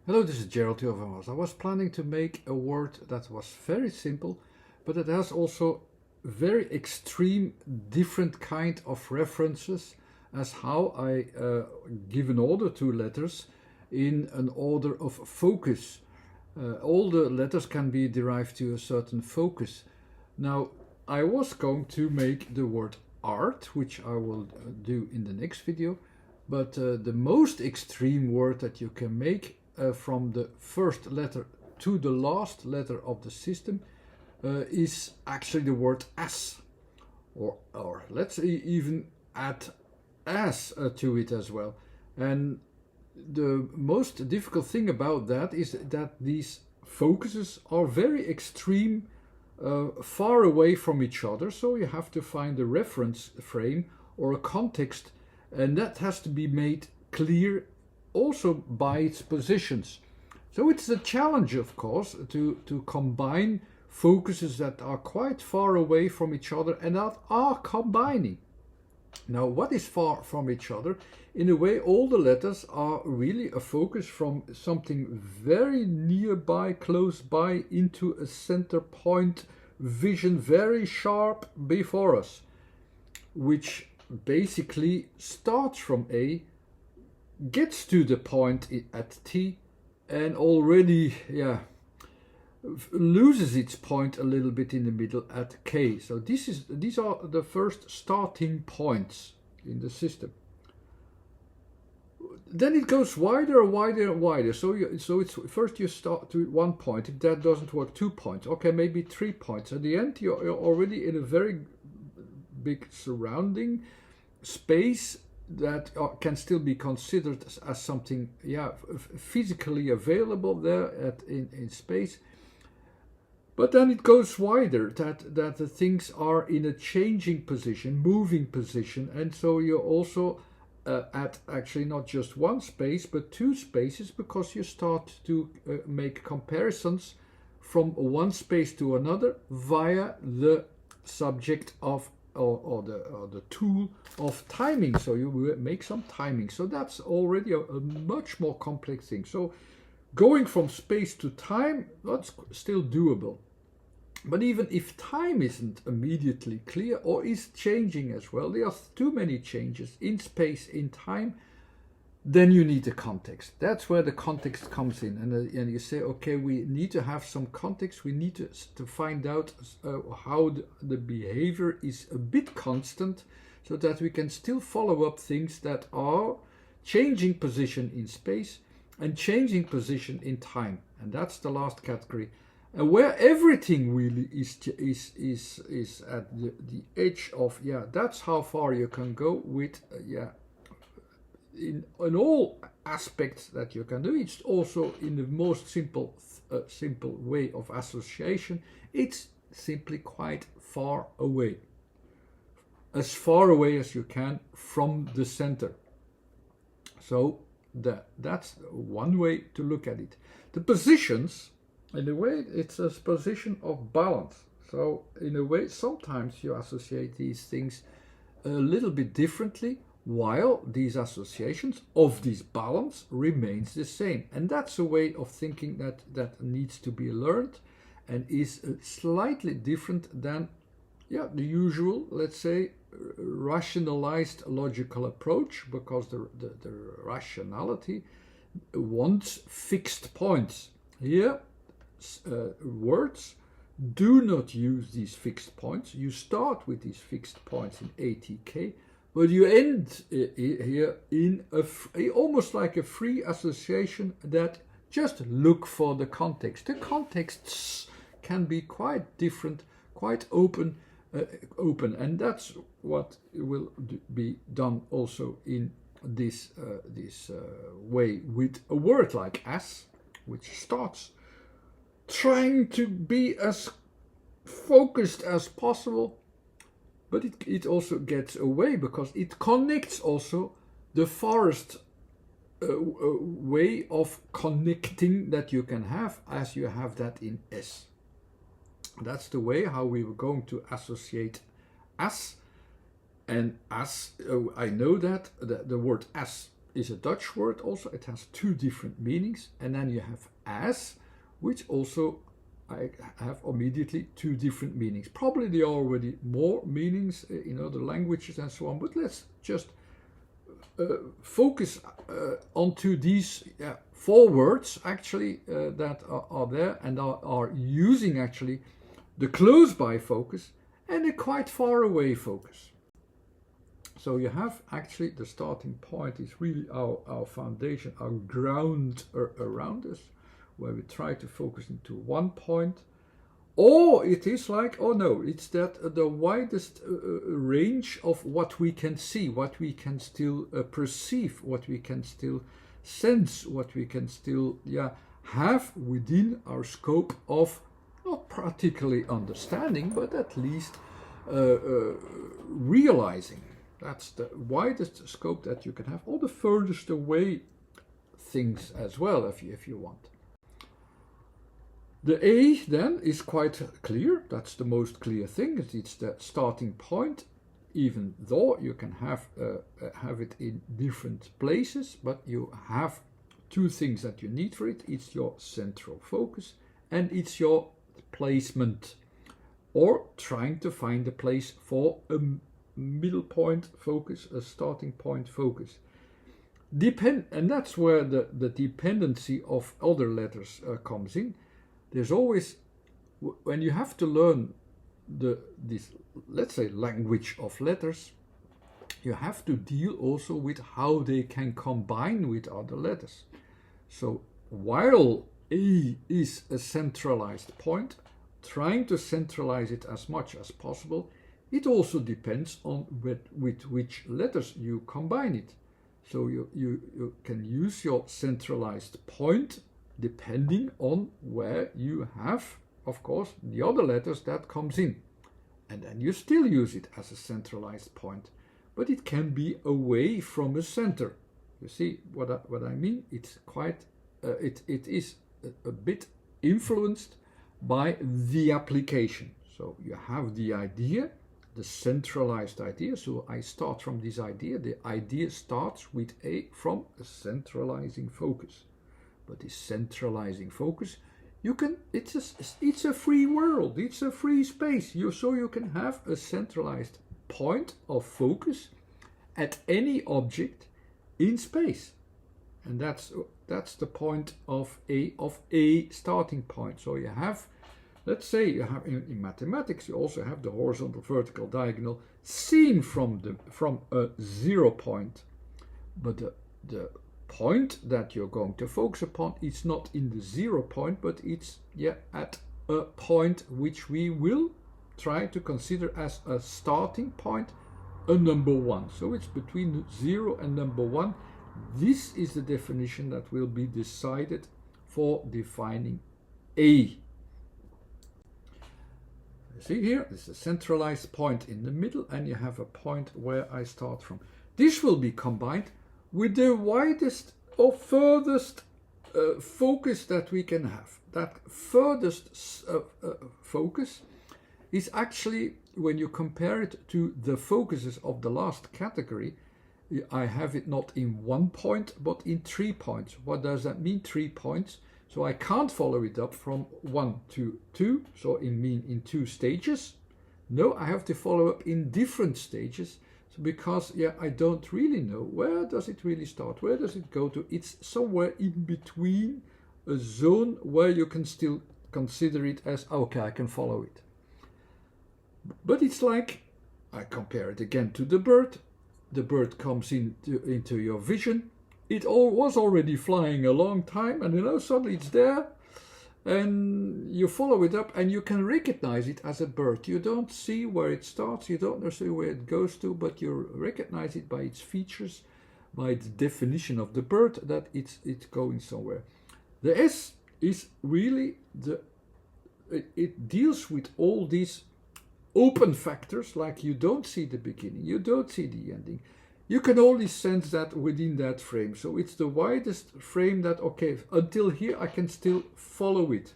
Hello, this is Gerald Jovermas. I was planning to make a word that was very simple, but it has also very extreme, different kind of references as how I give an order to letters in an order of focus. All the letters can be derived to a certain focus. Now, I was going to make the word art, which I will do in the next video, but the most extreme word that you can make from the first letter to the last letter of the system is actually the word as, or let's even add as to it as well. And the most difficult thing about that is that these focuses are very extreme, far away from each other, so you have to find a reference frame or a context, and that has to be made clear also by its positions. So it's a challenge, of course, to combine focuses that are quite far away from each other and that are combining. Now, what is far from each other? In a way, all the letters are really a focus from something very nearby, close by, into a center point vision very sharp before us, which basically starts from A, gets to the point at T, and already loses its point a little bit in the middle at K. So these are the first starting points in the system. Then it goes wider, wider, wider. So it's first you start to one point. If that doesn't work, 2 points. Okay, maybe 3 points. At the end, you're already in a very big surrounding space that can still be considered as something physically available there in space. But then it goes wider, that the things are in a changing position, moving position, and so you're also at actually not just one space but 2 spaces, because you start to make comparisons from one space to another via the subject of or the tool of timing. So you make some timing. So that's already a much more complex thing. So going from space to time, that's still doable. But even if time isn't immediately clear or is changing as well, there are too many changes in space, in time, then you need a context. That's where the context comes in. And you say, okay, we need to have some context. We need to find out how the behavior is a bit constant, so that we can still follow up things that are changing position in space and changing position in time. And that's the last category. And where everything really is at the edge of, that's how far you can go with, in all aspects that you can do. It's also in the most simple way of association. It's simply quite far away, as far away as you can from the center. So that's one way to look at it. The positions, in a way, it's a position of balance. So in a way, sometimes you associate these things a little bit differently, while these associations of this balance remains the same. And that's a way of thinking that needs to be learned and is slightly different than the usual, let's say, rationalized logical approach, because the rationality wants fixed points. Here, words do not use these fixed points. You start with these fixed points in ATK, but you end here in almost like a free association that just look for the context. The contexts can be quite different, quite open, and that's what will be done also in this way with a word like as, which starts trying to be as focused as possible, but it also gets away because it connects also the farthest way of connecting that you can have, as you have that in S. That's the way how we were going to associate as. And as I know that the word as is a Dutch word also. It has two different meanings. And then you have as, which also I have immediately two different meanings. Probably there are already more meanings in other languages and so on, but let's just focus onto these four words actually that are there and are using actually the close by focus and a quite far away focus. So you have actually the starting point is really our foundation, our ground around us, where we try to focus into one point. Or it is like, oh no, it's that the widest range of what we can see, what we can still perceive, what we can still sense, what we can still have within our scope of not particularly understanding, but at least realizing. That's the widest scope that you can have, or the furthest away things as well, if you want. The A then is quite clear. That's the most clear thing. It's the starting point, even though you can have it in different places, but you have two things that you need for it. It's your central focus and it's your placement, or trying to find a place for a middle point focus, a starting point focus. And that's where the dependency of other letters comes in. There's always, when you have to learn this, let's say, language of letters, you have to deal also with how they can combine with other letters. So while A is a centralized point, trying to centralize it as much as possible, it also depends on with which letters you combine it. So you can use your centralized point depending on where you have, of course, the other letters that comes in. And then you still use it as a centralized point, but it can be away from a center. You see what I mean? It's quite, it is a bit influenced by the application. So you have the idea, the centralized idea. So I start from this idea. The idea starts with from a centralizing focus. But this centralizing focus, it's a free world, it's a free space. So you can have a centralized point of focus at any object in space. And that's the point of a starting point. So you have, let's say you have in mathematics, you also have the horizontal, vertical, diagonal seen from a 0 point. But the point that you're going to focus upon, it's not in the 0 point, but it's at a point which we will try to consider as a starting point, a number 1. So it's between 0 and number 1. This is the definition that will be decided for defining A. You see here, this is a centralized point in the middle, and you have a point where I start from. This will be combined with the widest or furthest focus that we can have. That furthest focus is actually, when you compare it to the focuses of the last category, I have it not in 1 point, but in 3 points. What does that mean, 3 points? So I can't follow it up from 1 to 2, so in 2 stages. No, I have to follow up in different stages, because I don't really know where does it really start, where does it go to. It's somewhere in between, a zone where you can still consider it as, okay, I can follow it. But it's like, I compare it again to the bird. The bird comes into your vision. It was already flying a long time, and suddenly it's there. And you follow it up and you can recognize it as a bird. You don't see where it starts, you don't see where it goes to, but you recognize it by its features, by the definition of the bird, that it's going somewhere. The S is really it deals with all these open factors, like you don't see the beginning, you don't see the ending. You can only sense that within that frame. So it's the widest frame that, okay, until here I can still follow it.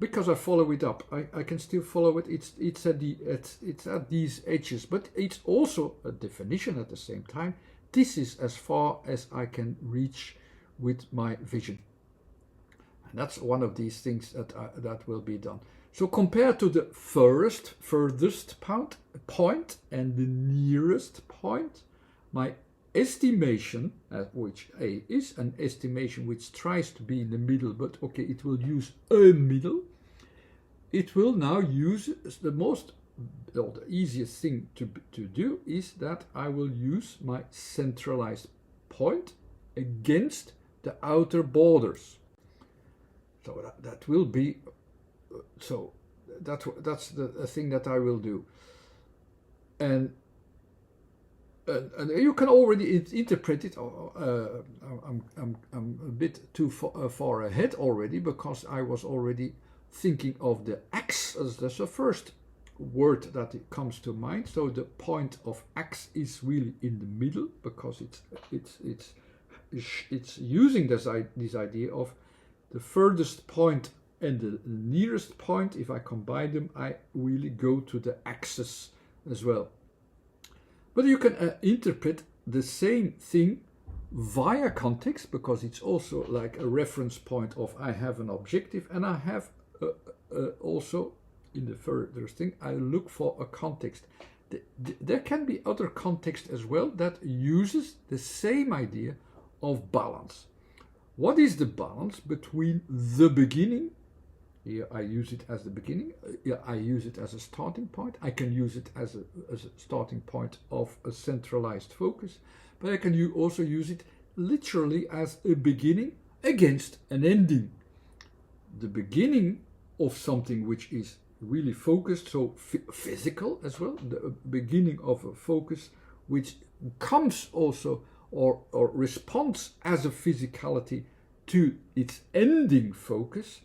Because I follow it up, I can still follow it. It's at these edges, but it's also a definition at the same time this is as far as I can reach with my vision. And that's one of these things that will be done. So compared to the furthest point and the nearest point, my estimation, which A is an estimation which tries to be in the middle, but okay, it will use a middle. It will now use the easiest thing to do is that I will use my centralized point against the outer borders. So that will be, so that's the thing that I will do. And you can already interpret it. I'm a bit too far ahead already, because I was already thinking of the X as the first word that it comes to mind. So the point of X is really in the middle, because it's using this idea of the furthest point and the nearest point. If I combine them, I really go to the axis as well. But you can interpret the same thing via context, because it's also like a reference point of I have an objective, and I have also in the further thing I look for a context. There can be other context as well that uses the same idea of balance. What is the balance between the beginning? Here I use it as the beginning. I use it as a starting point. I can use it as a starting point of a centralized focus, but I can also use it literally as a beginning against an ending. The beginning of something which is really focused, so physical as well. The beginning of a focus which comes also or responds as a physicality to its ending focus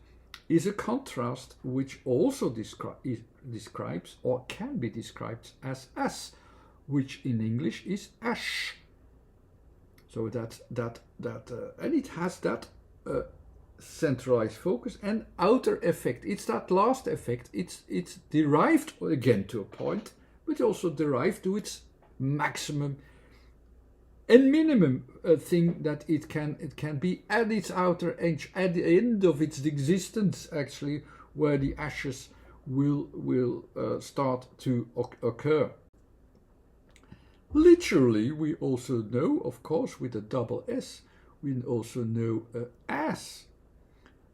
is a contrast which also describes or can be described as S, which in English is ash. So and it has that centralized focus and outer effect. It's that last effect. It's derived again to a point, but also derived to its maximum and minimum thing that it can be at its outer edge, at the end of its existence, actually, where the ashes will start to occur. Literally, we also know, of course, with a double S, we also know as.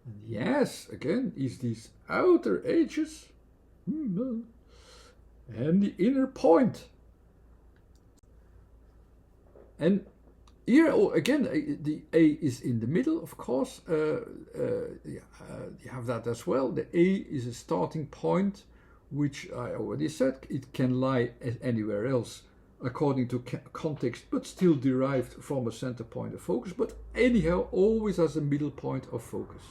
And the as, again, is these outer edges and the inner point. And here again, the A is in the middle, of course. You have that as well. The A is a starting point, which I already said, it can lie anywhere else according to context, but still derived from a center point of focus, but anyhow always as a middle point of focus.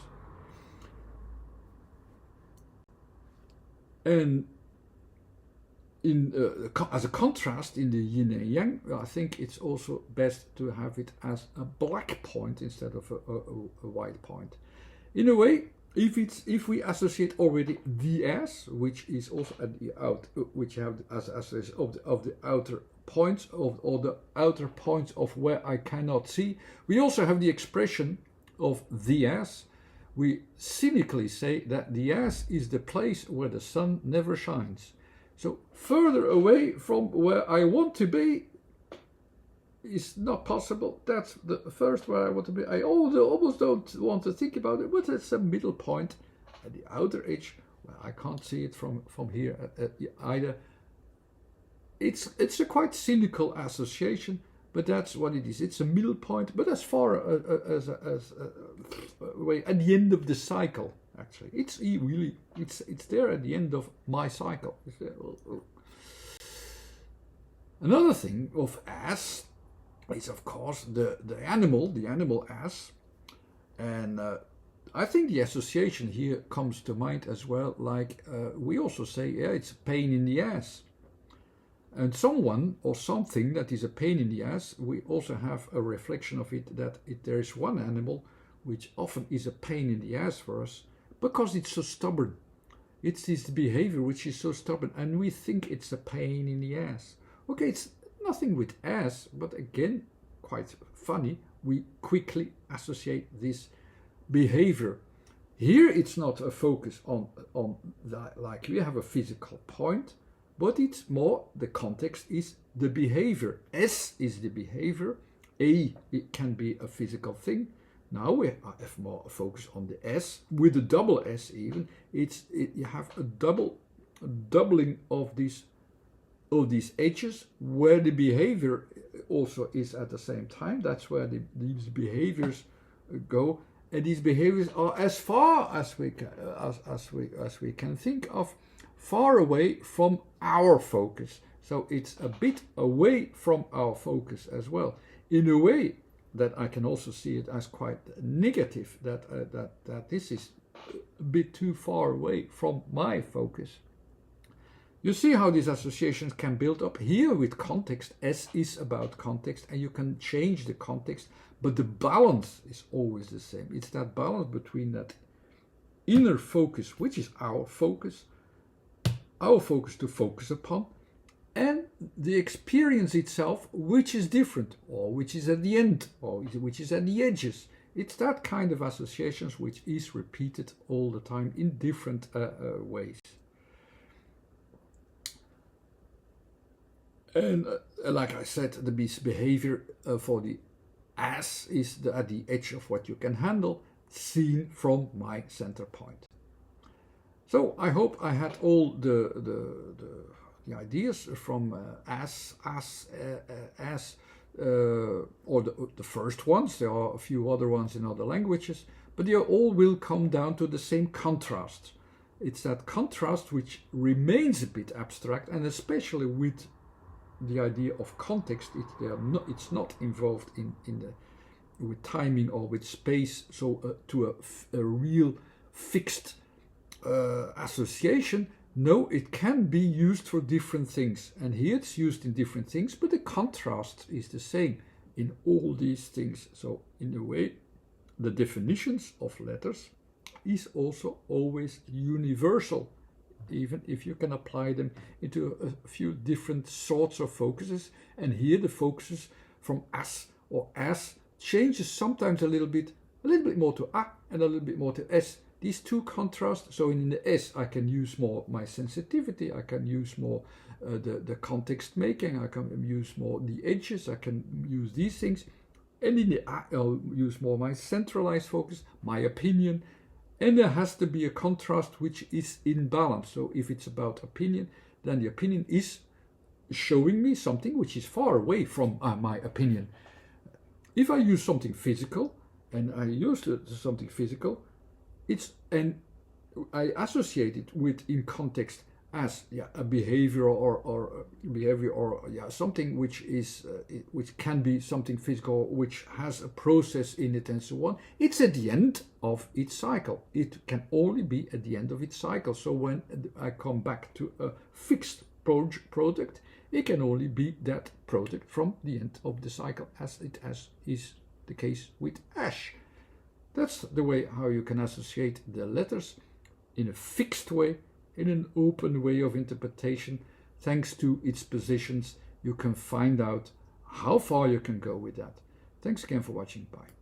And as a contrast in the yin and yang, I think it's also best to have it as a black point instead of a white point. In a way, if we associate already the as, which is also at the which have as of the outer points or the outer points of where I cannot see, we also have the expression of the as. We cynically say that the as is the place where the sun never shines. So further away from where I want to be is not possible. That's the first where I want to be. I almost don't want to think about it, but it's a middle point at the outer edge where I can't see it from here either. It's a quite cynical association, but that's what it is. It's a middle point, but as far as way at the end of the cycle. Actually, it's there at the end of my cycle. Another thing of as is, of course, the animal as, and I think the association here comes to mind as well. Like we also say, yeah, it's a pain in the ass, and someone or something that is a pain in the ass. We also have a reflection of it that there is one animal which often is a pain in the ass for us. Because it's so stubborn. It's this behavior which is so stubborn, and we think it's a pain in the ass. Okay, nothing with S, but again, quite funny, we quickly associate this behavior. Here it's not a focus on like we have a physical point, but it's more the context is the behavior. S is the behavior. A, it can be a physical thing. Now we have more focus on the S, with a double S even. You have a doubling of these edges, where the behavior also is at the same time. That's where these behaviors go. And these behaviors are as far as we can think of, far away from our focus. So it's a bit away from our focus as well. In a way that I can also see it as quite negative, that this is a bit too far away from my focus. You see how these associations can build up here with context. S is about context, and you can change the context, but the balance is always the same. It's that balance between that inner focus, which is our focus to focus upon, and the experience itself, which is different, or which is at the end, or which is at the edges. It's that kind of associations which is repeated all the time in different ways. And like I said, the behavior for the as is at the edge of what you can handle, seen from my center point. So I hope I had all the ideas from or the first ones. There are a few other ones in other languages, but they all will come down to the same contrast. It's that contrast which remains a bit abstract, and especially with the idea of context, it's not involved with timing or with space, so to a real fixed association. No, it can be used for different things, and here it's used in different things, but the contrast is the same in all these things. So in a way, the definitions of letters is also always universal, even if you can apply them into a few different sorts of focuses. And here the focuses from as or as changes sometimes a little bit more to a and a little bit more to s. These two contrasts. So in the s I can use more my sensitivity, I can use more the context making, I can use more the edges, I can use these things. And in the a I'll use more my centralized focus, my opinion. And there has to be a contrast which is in balance. So if it's about opinion, then the opinion is showing me something which is far away from my opinion. If I use something physical, and I use something physical, and I associate it with in context as a behavior or something which is which can be something physical, which has a process in it and so on. It's at the end of its cycle. It can only be at the end of its cycle. So when I come back to a fixed product, it can only be that product from the end of the cycle, as is the case with ash. That's the way how you can associate the letters in a fixed way, in an open way of interpretation. Thanks to its positions, you can find out how far you can go with that. Thanks again for watching. Bye.